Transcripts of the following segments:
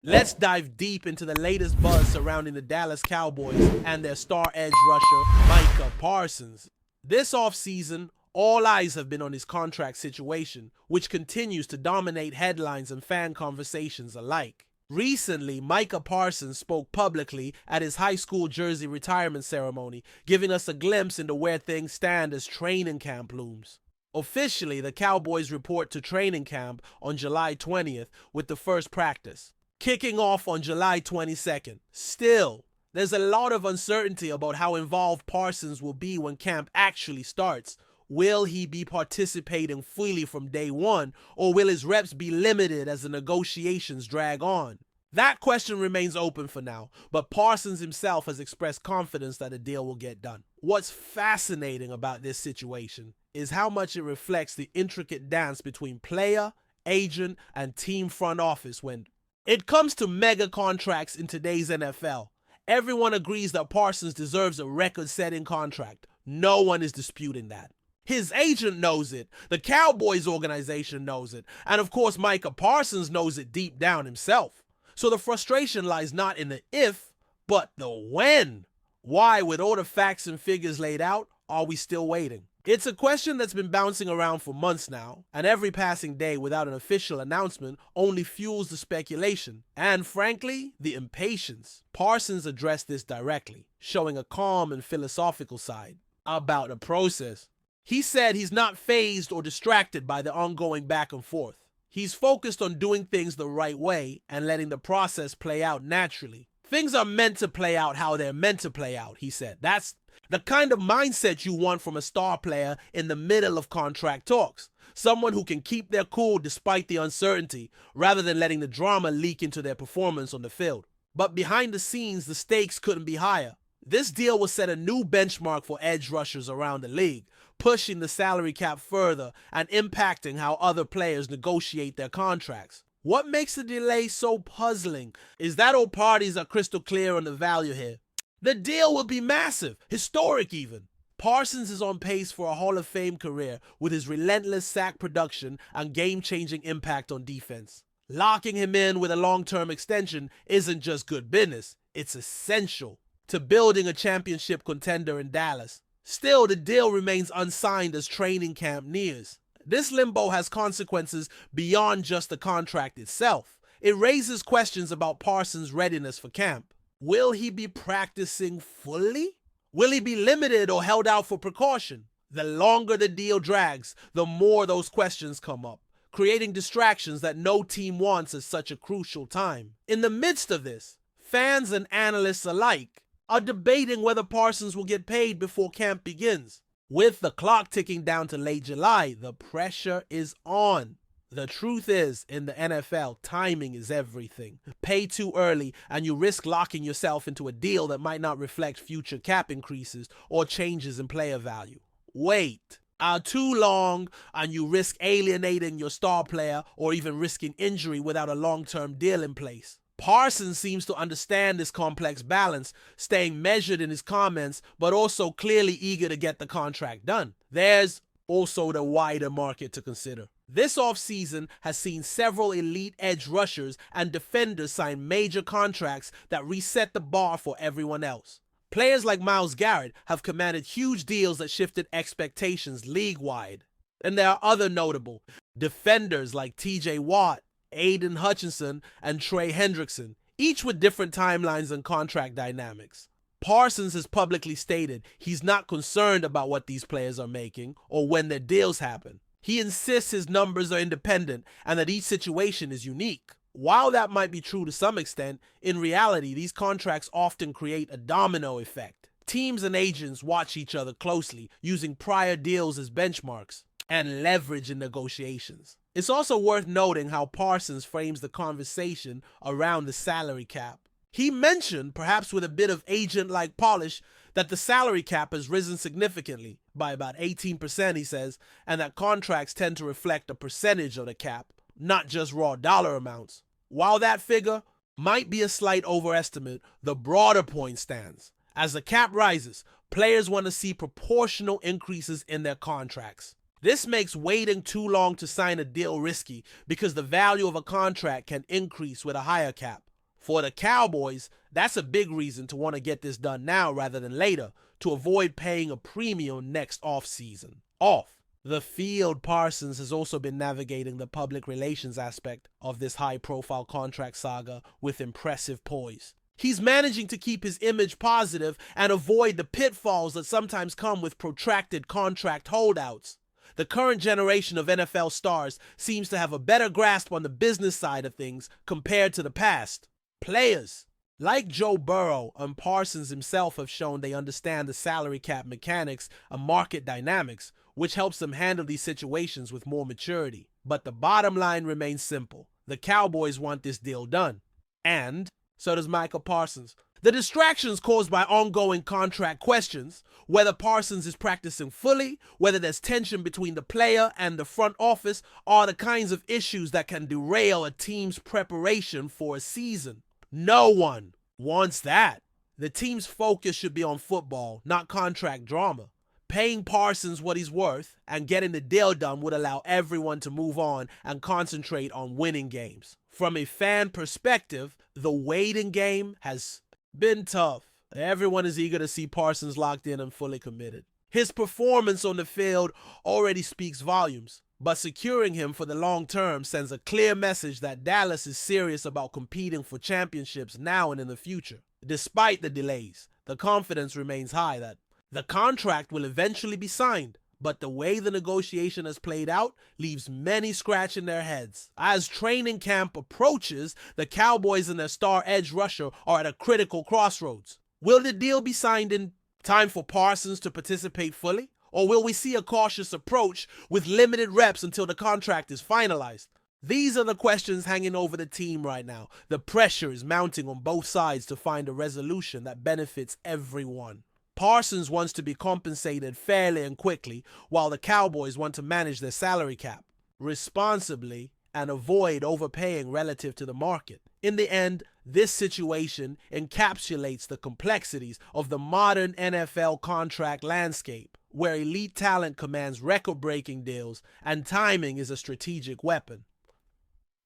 Let's dive deep into the latest buzz surrounding the Dallas Cowboys and their star edge rusher, Micah Parsons. This offseason, all eyes have been on his contract situation, which continues to dominate headlines and fan conversations alike. Recently, Micah Parsons spoke publicly at his high school jersey retirement ceremony, giving us a glimpse into where things stand as training camp looms. Officially, the Cowboys report to training camp on July 20th with the first practice, kicking off on July 22nd. Still, there's a lot of uncertainty about how involved Parsons will be when camp actually starts. Will he be participating fully from day one, or will his reps be limited as the negotiations drag on? That question remains open for now, but Parsons himself has expressed confidence that a deal will get done. What's fascinating about this situation is how much it reflects the intricate dance between player, agent, and team front office when it comes to mega contracts in today's NFL. Everyone agrees that Parsons deserves a record-setting contract. No one is disputing that. His agent knows it, the Cowboys organization knows it, and of course Micah Parsons knows it deep down himself. So the frustration lies not in the if, but the when. Why, with all the facts and figures laid out, are we still waiting? It's a question that's been bouncing around for months now, and every passing day without an official announcement only fuels the speculation and, frankly, the impatience. Parsons addressed this directly, showing a calm and philosophical side about the process. He said he's not fazed or distracted by the ongoing back and forth. He's focused on doing things the right way and letting the process play out naturally. Things are meant to play out how they're meant to play out, he said. That's the kind of mindset you want from a star player in the middle of contract talks. Someone who can keep their cool despite the uncertainty, rather than letting the drama leak into their performance on the field. But behind the scenes, the stakes couldn't be higher. This deal will set a new benchmark for edge rushers around the league, pushing the salary cap further and impacting how other players negotiate their contracts. What makes the delay so puzzling is that all parties are crystal clear on the value here. The deal will be massive, historic even. Parsons is on pace for a Hall of Fame career with his relentless sack production and game-changing impact on defense. Locking him in with a long-term extension isn't just good business, it's essential to building a championship contender in Dallas. Still, the deal remains unsigned as training camp nears. This limbo has consequences beyond just the contract itself. It raises questions about Parsons' readiness for camp. Will he be practicing fully? Will he be limited or held out for precaution? The longer the deal drags, the more those questions come up, creating distractions that no team wants at such a crucial time. In the midst of this, fans and analysts alike are debating whether Parsons will get paid before camp begins. With the clock ticking down to late July, the pressure is on. The truth is, in the NFL, timing is everything. Pay too early and you risk locking yourself into a deal that might not reflect future cap increases or changes in player value. Wait too long and you risk alienating your star player or even risking injury without a long-term deal in place. Parsons seems to understand this complex balance, staying measured in his comments, but also clearly eager to get the contract done. There's also the wider market to consider. This offseason has seen several elite edge rushers and defenders sign major contracts that reset the bar for everyone else. Players like Myles Garrett have commanded huge deals that shifted expectations league-wide. And there are other notable defenders like TJ Watt, Aiden Hutchinson, and Trey Hendrickson, each with different timelines and contract dynamics. Parsons has publicly stated he's not concerned about what these players are making or when their deals happen. He insists his numbers are independent and that each situation is unique. While that might be true to some extent, in reality, these contracts often create a domino effect. Teams and agents watch each other closely, using prior deals as benchmarks and leverage in negotiations. It's also worth noting how Parsons frames the conversation around the salary cap. He mentioned, perhaps with a bit of agent-like polish, that the salary cap has risen significantly, by about 18%, he says, and that contracts tend to reflect a percentage of the cap, not just raw dollar amounts. While that figure might be a slight overestimate, the broader point stands. As the cap rises, players want to see proportional increases in their contracts. This makes waiting too long to sign a deal risky because the value of a contract can increase with a higher cap. For the Cowboys, that's a big reason to want to get this done now rather than later, to avoid paying a premium next offseason. Off the field, Parsons has also been navigating the public relations aspect of this high-profile contract saga with impressive poise. He's managing to keep his image positive and avoid the pitfalls that sometimes come with protracted contract holdouts. The current generation of NFL stars seems to have a better grasp on the business side of things compared to the past. Players like Joe Burrow and Parsons himself have shown they understand the salary cap mechanics and market dynamics, which helps them handle these situations with more maturity. But the bottom line remains simple. The Cowboys want this deal done. And so does Micah Parsons. The distractions caused by ongoing contract questions, whether Parsons is practicing fully, whether there's tension between the player and the front office, are the kinds of issues that can derail a team's preparation for a season. No one wants that. The team's focus should be on football, not contract drama. Paying Parsons what he's worth and getting the deal done would allow everyone to move on and concentrate on winning games. From a fan perspective, the waiting game has been tough. Everyone is eager to see Parsons locked in and fully committed. His performance on the field already speaks volumes, but securing him for the long term sends a clear message that Dallas is serious about competing for championships now and in the future. Despite the delays, the confidence remains high that the contract will eventually be signed, but the way the negotiation has played out leaves many scratching their heads. As training camp approaches, the Cowboys and their star edge rusher are at a critical crossroads. Will the deal be signed in time for Parsons to participate fully? Or will we see a cautious approach with limited reps until the contract is finalized? These are the questions hanging over the team right now. The pressure is mounting on both sides to find a resolution that benefits everyone. Parsons wants to be compensated fairly and quickly, while the Cowboys want to manage their salary cap responsibly and avoid overpaying relative to the market. In the end, this situation encapsulates the complexities of the modern NFL contract landscape, where elite talent commands record-breaking deals and timing is a strategic weapon.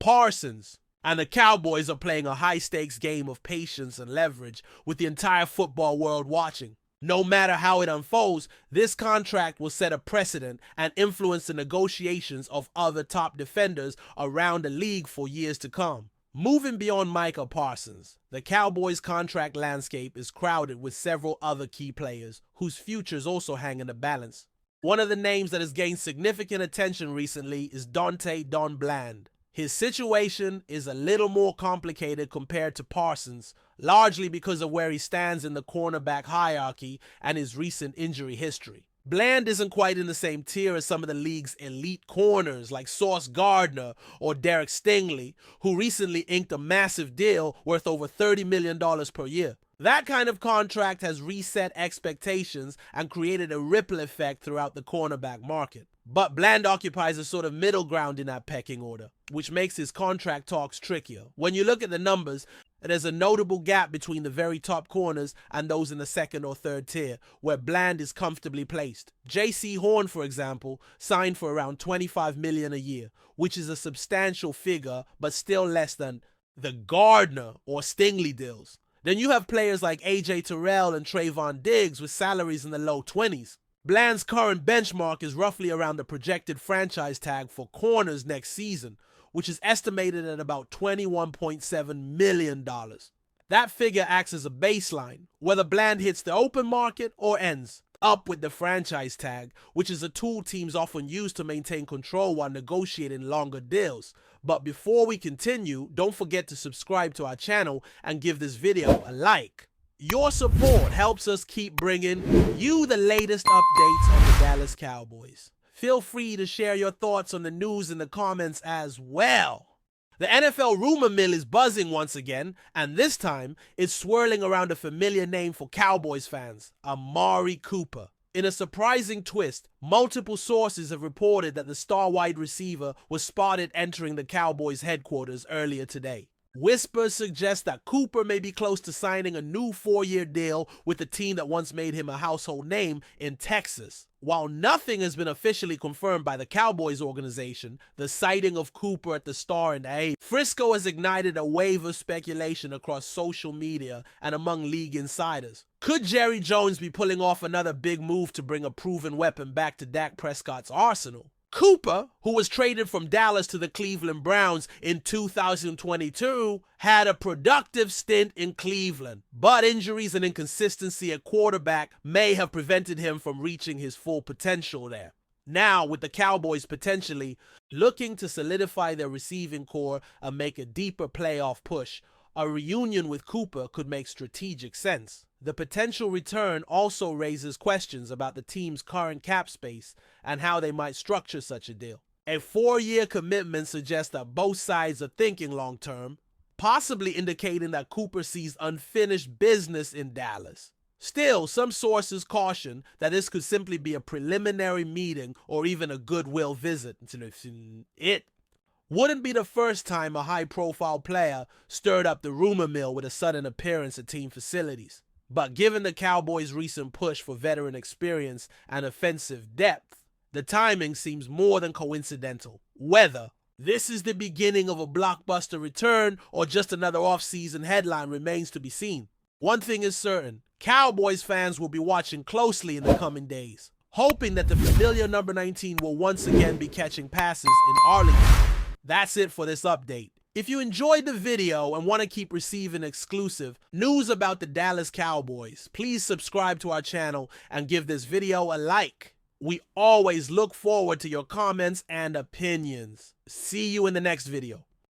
Parsons and the Cowboys are playing a high-stakes game of patience and leverage with the entire football world watching. No matter how it unfolds, this contract will set a precedent and influence the negotiations of other top defenders around the league for years to come. Moving beyond Micah Parsons, the Cowboys' contract landscape is crowded with several other key players whose futures also hang in the balance. One of the names that has gained significant attention recently is Don Bland. His situation is a little more complicated compared to Parsons, largely because of where he stands in the cornerback hierarchy and his recent injury history. Bland isn't quite in the same tier as some of the league's elite corners like Sauce Gardner or Derek Stingley, who recently inked a massive deal worth over $30 million per year. That kind of contract has reset expectations and created a ripple effect throughout the cornerback market. But Bland occupies a sort of middle ground in that pecking order, which makes his contract talks trickier. When you look at the numbers, there's a notable gap between the very top corners and those in the second or third tier, where Bland is comfortably placed. J.C. Horn, for example, signed for around $25 million a year, which is a substantial figure, but still less than the Gardner or Stingley deals. Then you have players like A.J. Terrell and Trayvon Diggs with salaries in the low 20s. Bland's current benchmark is roughly around the projected franchise tag for corners next season, which is estimated at about $21.7 million. That figure acts as a baseline, whether Bland hits the open market or ends up with the franchise tag, which is a tool teams often use to maintain control while negotiating longer deals. But before we continue, don't forget to subscribe to our channel and give this video a like. Your support helps us keep bringing you the latest updates on the Dallas Cowboys. Feel free to share your thoughts on the news in the comments as well. The NFL rumor mill is buzzing once again, and this time it's swirling around a familiar name for Cowboys fans, Amari Cooper. In a surprising twist, multiple sources have reported that the star wide receiver was spotted entering the Cowboys headquarters earlier today. Whispers suggest that Cooper may be close to signing a new 4-year deal with the team that once made him a household name in Texas. While nothing has been officially confirmed by the Cowboys organization, the sighting of Cooper at the Star and A, Frisco has ignited a wave of speculation across social media and among league insiders. Could Jerry Jones be pulling off another big move to bring a proven weapon back to Dak Prescott's arsenal? Cooper, who was traded from Dallas to the Cleveland Browns in 2022, had a productive stint in Cleveland, but injuries and inconsistency at quarterback may have prevented him from reaching his full potential there. Now, with the Cowboys potentially looking to solidify their receiving core and make a deeper playoff push, a reunion with Cooper could make strategic sense. The potential return also raises questions about the team's current cap space and how they might structure such a deal. A 4-year commitment suggests that both sides are thinking long-term, possibly indicating that Cooper sees unfinished business in Dallas. Still, some sources caution that this could simply be a preliminary meeting or even a goodwill visit. It wouldn't be the first time a high-profile player stirred up the rumor mill with a sudden appearance at team facilities. But given the Cowboys' recent push for veteran experience and offensive depth, the timing seems more than coincidental. Whether this is the beginning of a blockbuster return or just another off-season headline remains to be seen. One thing is certain, Cowboys fans will be watching closely in the coming days, hoping that the familiar number 19 will once again be catching passes in Arlington. That's it for this update. If you enjoyed the video and want to keep receiving exclusive news about the Dallas Cowboys, please subscribe to our channel and give this video a like. We always look forward to your comments and opinions. See you in the next video.